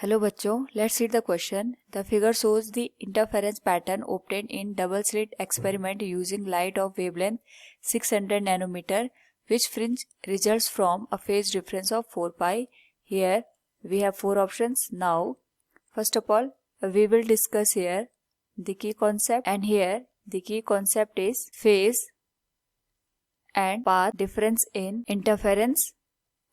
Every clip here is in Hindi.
हेलो बच्चों, let's read the question. The figure shows the interference pattern obtained in double slit experiment using light of wavelength 600 nanometer, which fringe results from a phase difference of 4 pi. Here we have four options. Now, first of all, we will discuss here the key concept, and here the key concept is phase and path difference in interference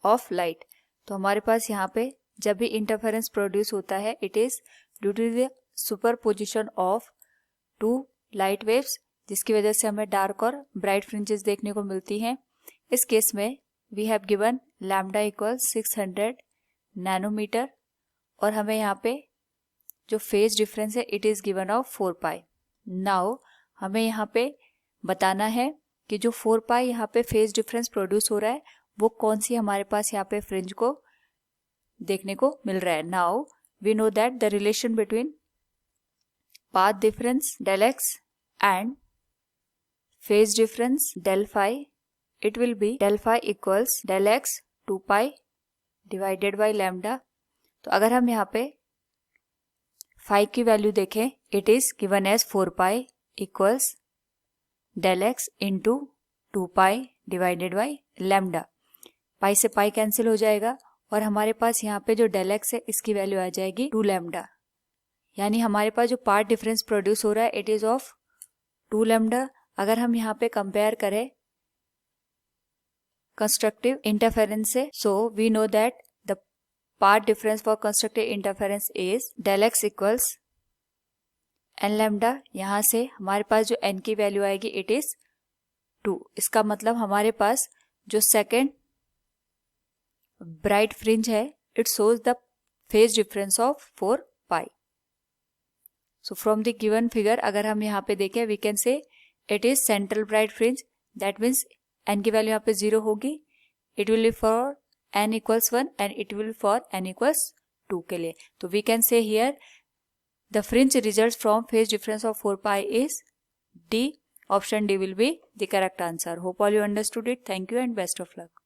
of light. तो हमारे पास यहाँ पे जब भी इंटरफेरेंस प्रोड्यूस होता है, it is due to the superposition of two light waves, जिसकी वजह से हमें डार्क और ब्राइट फ्रिंजेस देखने को मिलती हैं. इस केस में we have given lambda equal 600 nanometre और हमें यहाँ पे जो फेज डिफरेंस है it is given of 4 pi. Now हमें यहाँ पे बताना है कि जो 4 पाई यहाँ पे फेज डिफरेंस प्रोड्यूस हो रहा है वो कौन सी हमारे पास यहाँ पे फ्रिंज को देखने को मिल रहा है. Now we know that the relation between path difference del x and phase difference del phi, it will be del phi equals del x 2 pi divided by lambda. तो अगर हम यहाँ पे फाई की वैल्यू देखें, it is given as 4 pi equals del x into 2 pi divided by lambda. Pi से पाई कैंसिल हो जाएगा और हमारे पास यहाँ पे जो डेल एक्स है इसकी वैल्यू आ जाएगी 2 लैम्डा. यानी हमारे पास जो पार्ट डिफरेंस प्रोड्यूस हो रहा है इट इज ऑफ 2 लैम्डा. अगर हम यहाँ पे कंपेयर करें कंस्ट्रक्टिव इंटरफेरेंस से, so we know that the path difference for constructive interference is del x equals n lambda. यहाँ से हमारे पास जो एन की वैल्यू आएगी इट इज 2. इसका मतलब हमारे पास जो सेकेंड ब्राइट फ्रिंज है it shows the phase difference of 4 pi. So from the given figure अगर हम यहाँ पे देखें we can say it is central bright fringe. That means n की वैल्यू यहाँ पे 0 होगी. It will be for n equals 1 and it will for n equals 2 के लिए. तो we can say here the fringe result from phase difference of 4 pi is D. Option D will be the correct answer. Hope all you understood it. Thank you and best of luck.